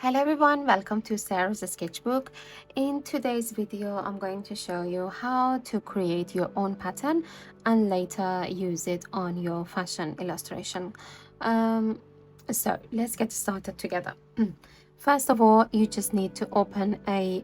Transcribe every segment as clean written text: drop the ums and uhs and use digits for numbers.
Hello everyone, welcome to Sarah's Sketchbook. In today's video, I'm going to show you how to create your own pattern and later use it on your fashion illustration. So let's get started together. First of all, you just need to open a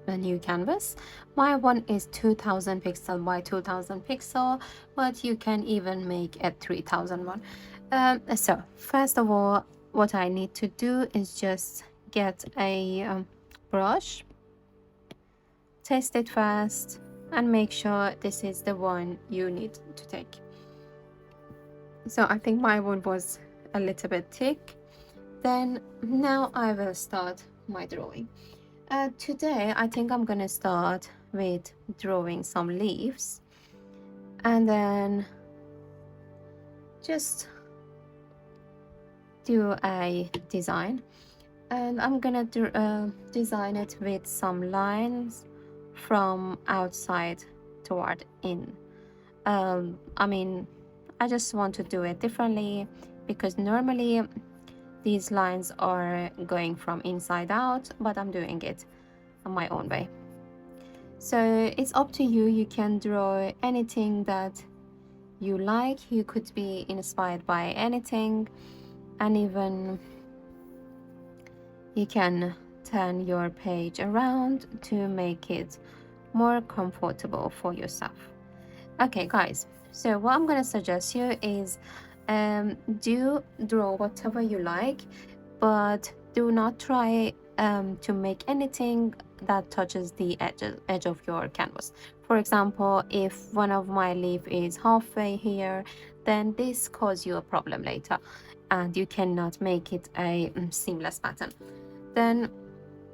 new canvas. My one is 2000 pixel by 2000 pixel, but you can even make a 3000 one. So first of all, what I need to do is just get a brush, test it first, and make sure this is the one you need to take. So I think my one was a little bit thick. Then now I will start my drawing. Today I think I'm gonna start with drawing some leaves and then just do a design, and I'm gonna design it with some lines from outside toward in. I just want to do it differently because normally these lines are going from inside out, but I'm doing it my own way. So it's up to you. You can draw anything that you like. You could be inspired by anything, and even you can turn your page around to make it more comfortable for yourself. Okay guys, so what I'm going to suggest you is do draw whatever you like, but do not try to make anything that touches the edge of your canvas. For example, if one of my leaf is halfway here, then this causes you a problem later and you cannot make it a seamless pattern. Then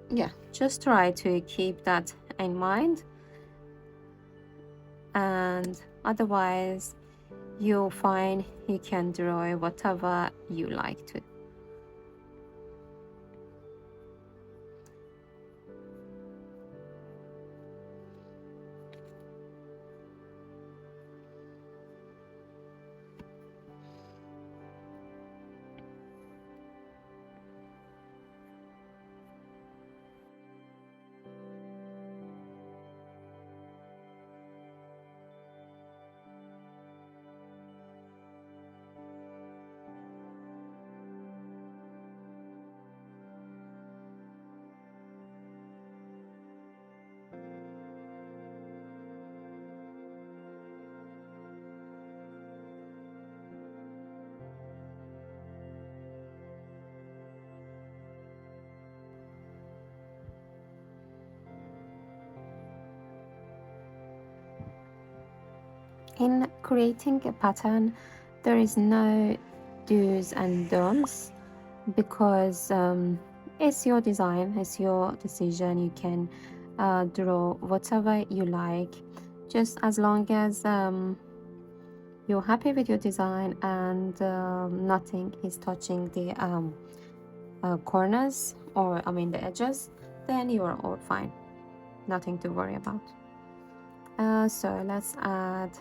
yeah, just try to keep that in mind, and otherwise you'll find you can draw whatever you like to. In creating a pattern, there is no do's and don'ts because it's your design, it's your decision. You can draw whatever you like, just as long as you're happy with your design and nothing is touching the corners, or the edges, then you are all fine. Nothing to worry about. So let's add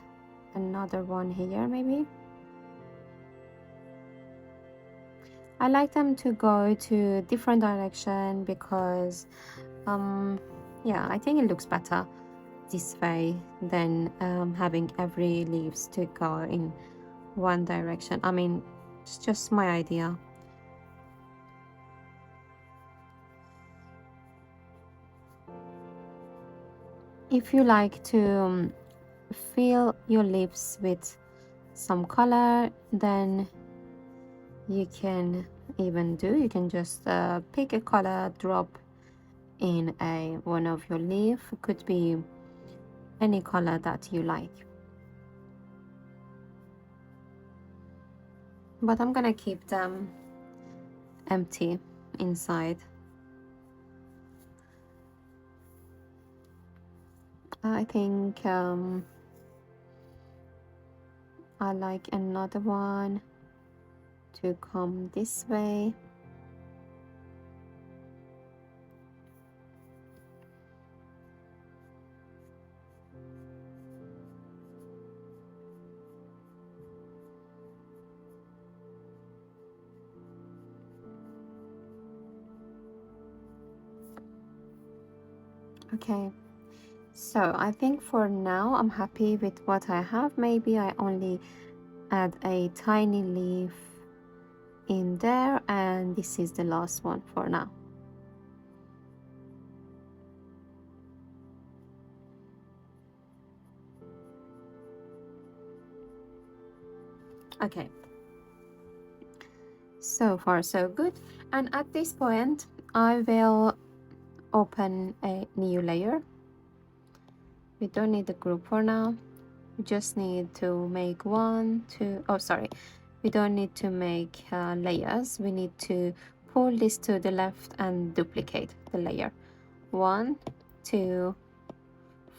another one here. Maybe I like them to go to different direction because yeah, I think it looks better this way than having every leaves to go in one direction. It's just my idea. If you like to fill your leaves with some color, then you can you can just pick a color, drop in one of your leaf. It could be any color that you like, but I'm gonna keep them empty inside. I think I like another one to come this way. Okay, so I think for now I'm happy with what I have. Maybe I only add a tiny leaf in there, and this is the last one for now. Okay, so far so good. And at this point I will open a new layer. We don't need the group for now. We just need to make one, two, oh sorry, we don't need to make layers. We need to pull this to the left and duplicate the layer 1, 2,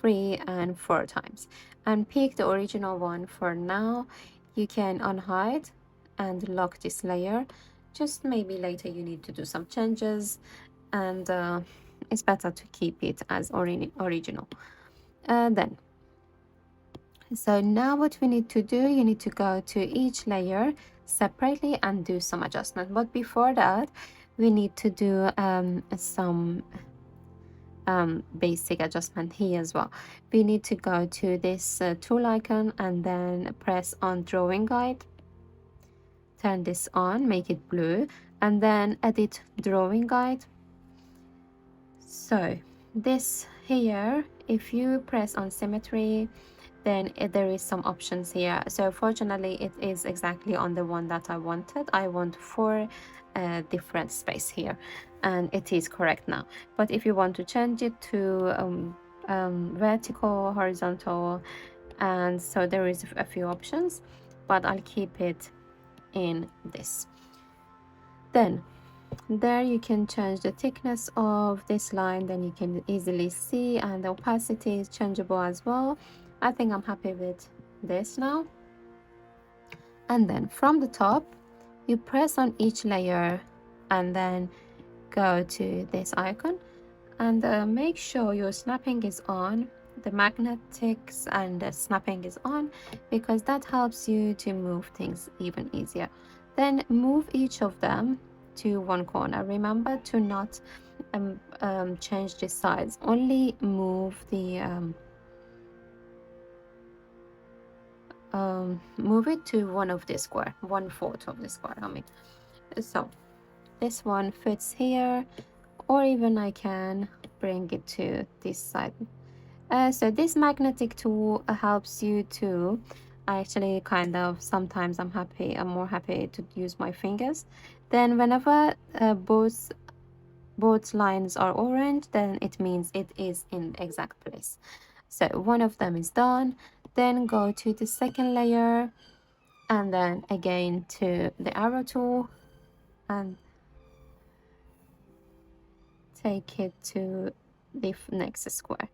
3 and 4 times, and pick the original one for now. You can unhide and lock this layer. Just maybe later you need to do some changes, and it's better to keep it as original. Then so now what we need to do, you need to go to each layer separately and do some adjustment. But before that, we need to do some basic adjustment here as well. We need to go to this tool icon and then press on drawing guide. Turn this on, make it blue, and then edit drawing guide. So this here, if you press on symmetry, then there is some options here. So fortunately it is exactly on the one that I wanted. I want 4 different space here, and it is correct now. But if you want to change it to vertical, horizontal, and so there is a few options, but I'll keep it in this. Then there you can change the thickness of this line, then you can easily see, and the opacity is changeable as well. I think I'm happy with this now. And then from the top you press on each layer and then go to this icon, and make sure your snapping is on, the magnetics and the snapping is on, because that helps you to move things even easier. Then move each of them to one corner. Remember to not change the size, only move the move it to one of the square, 1/4 of the square, I mean. So this one fits here, or even I can bring it to this side. So this magnetic tool helps you to actually kind of, sometimes I'm more happy to use my fingers. Then whenever both lines are orange, then it means it is in the exact place. So one of them is done. Then go to the second layer, and then again to the arrow tool and take it to the next square.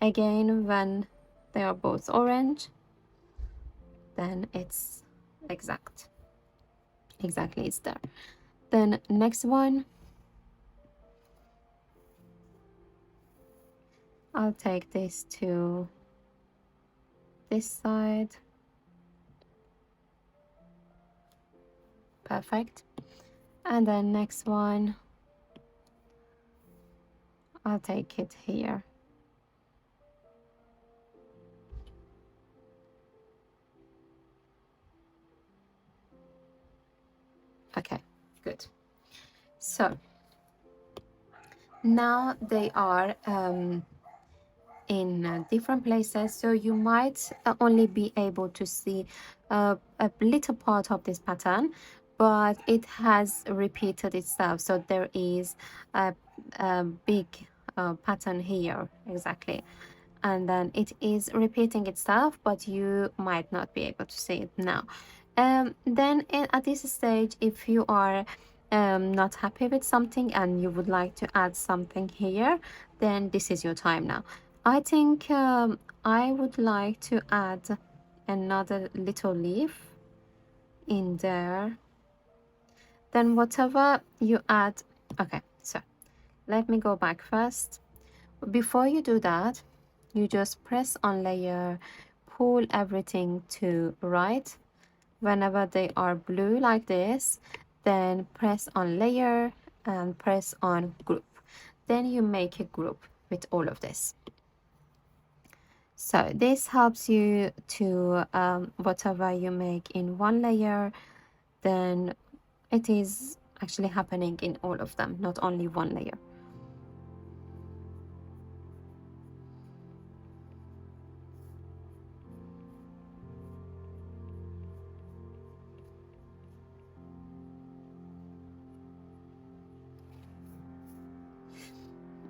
Again, when they are both orange, then it's exactly it's there. Then next one, I'll take this to this side. Perfect. And then next one, I'll take it here. Okay, good. So now they are in different places, so you might only be able to see a little part of this pattern, but it has repeated itself, so there is a big pattern here exactly, and then it is repeating itself, but you might not be able to see it now. Then at this stage, if you are not happy with something and you would like to add something here, then this is your time now. I think I would like to add another little leaf in there. Then whatever you add, okay, so let me go back first. Before you do that, you just press on layer, pull everything to right. Whenever they are blue like this, then press on layer and press on group. Then you make a group. with all of this. So this helps you to whatever you make in one layer, then it is actually happening in all of them, not only one layer.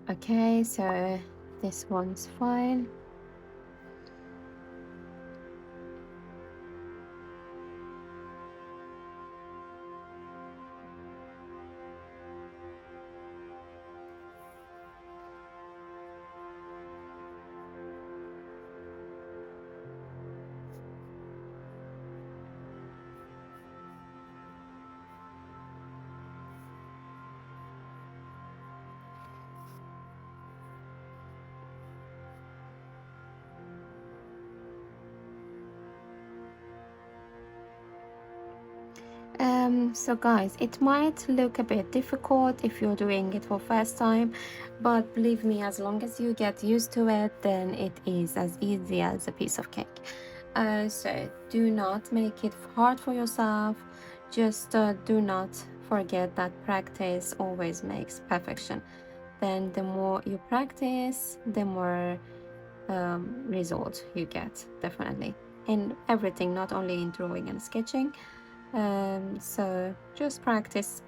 Okay, so this one's fine. So guys, it might look a bit difficult if you're doing it for first time, but believe me, as long as you get used to it, then it is as easy as a piece of cake. So do not make it hard for yourself. Just do not forget that practice always makes perfection. Then the more you practice, the more result you get, definitely, in everything, not only in drawing and sketching. So just practice,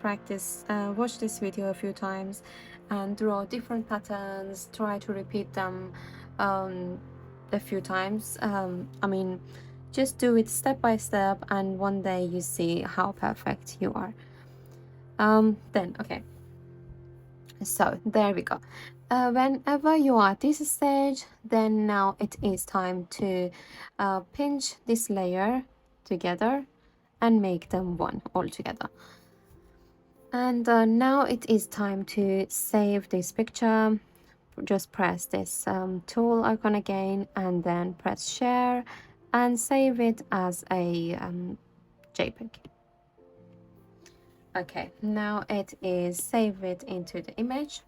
watch this video a few times and draw different patterns, try to repeat them a few times. I mean, just do it step by step, and one day you see how perfect you are. Then okay, so there we go. Whenever you are at this stage, then now it is time to pinch this layer together and make them one all together. And now it is time to save this picture. Just press this tool icon again, and then press share and save it as a JPEG. Okay, now it is save it into the image.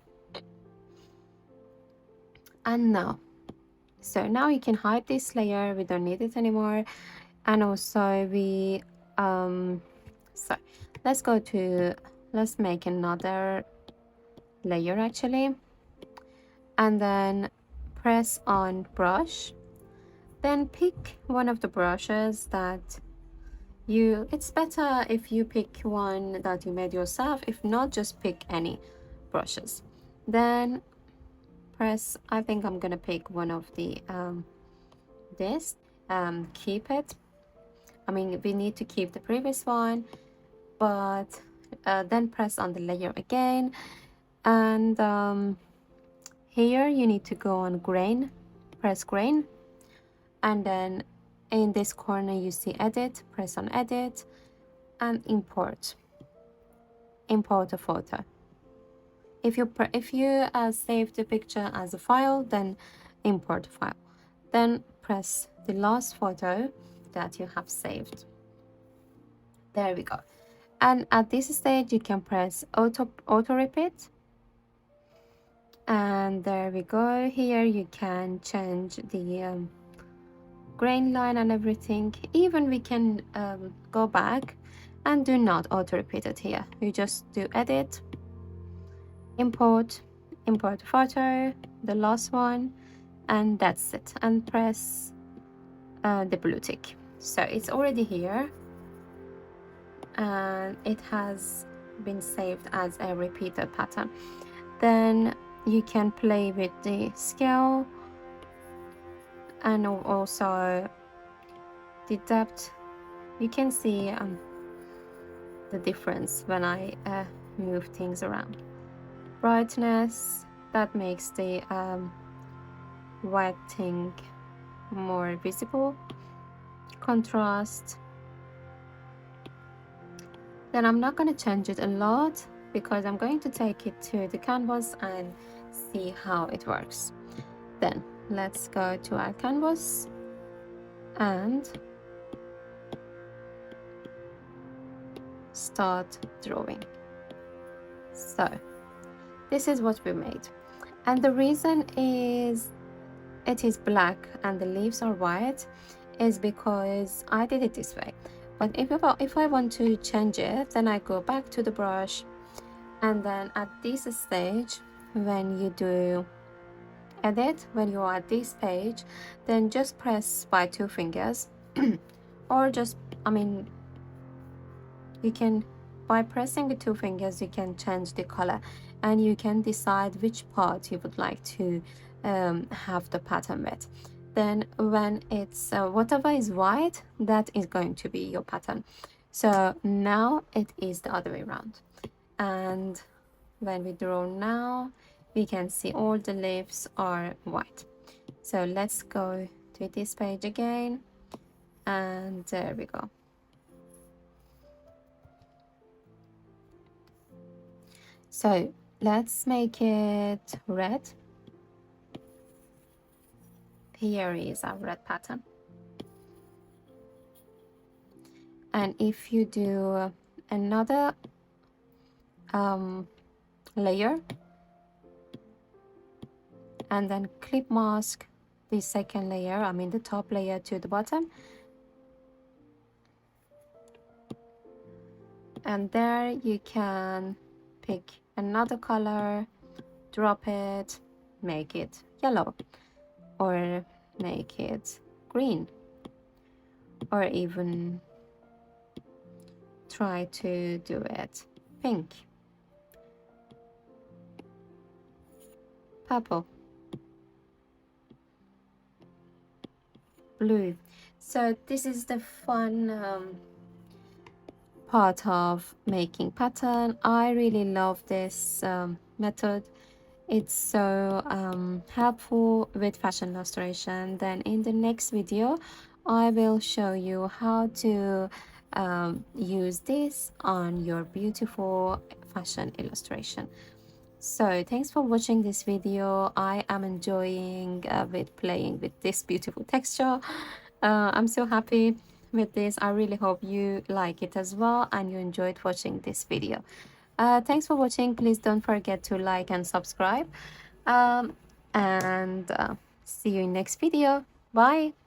And now, so now you can hide this layer, we don't need it anymore. And also we so let's make another layer actually, and then press on brush, then pick one of the brushes that it's better if you pick one that you made yourself. If not, just pick any brushes, then press, I think I'm gonna pick one of the this, keep it, I mean we need to keep the previous one, but then press on the layer again, and here you need to go on grain, press grain, and then in this corner you see edit, press on edit and import a photo. If you save the picture as a file, then import a file, then press the last photo that you have saved. There we go. And at this stage you can press auto repeat, and there we go. Here you can change the grain line and everything. Even we can go back and do not auto repeat it here. You just do edit, import photo, the last one, and that's it, and press the blue tick. So it's already here and it has been saved as a repeated pattern. Then you can play with the scale and also the depth. You can see the difference when I move things around. Brightness, that makes the white thing more visible. Contrast, then I'm not going to change it a lot because I'm going to take it to the canvas and see how it works. Then let's go to our canvas and start drawing. So this is what we made. And the reason is it is black and the leaves are white is because I did it this way. But if I want to change it, then I go back to the brush, and then at this stage, when you do edit, when you are at this page, then just press by 2 fingers or just, I mean, you can, by pressing the 2 fingers, you can change the color, and you can decide which part you would like to have the pattern with. Then when it's whatever is white, that is going to be your pattern. So now it is the other way around, and when we draw now, we can see all the leaves are white. So let's go to this page again, and there we go. So let's make it red. Here is our red pattern. And if you do another layer and then clip mask the second layer, I mean the top layer to the bottom, and there you can pick another color, drop it, make it yellow, or make it green, or even try to do it pink, purple, blue. So this is the fun part of making pattern. I really love this method. It's so helpful with fashion illustration. Then in the next video, I will show you how to use this on your beautiful fashion illustration. So thanks for watching this video. I am enjoying with playing with this beautiful texture. I'm so happy with this. I really hope you like it as well and you enjoyed watching this video. Thanks for watching. Please don't forget to like and subscribe. And see you in next video. Bye.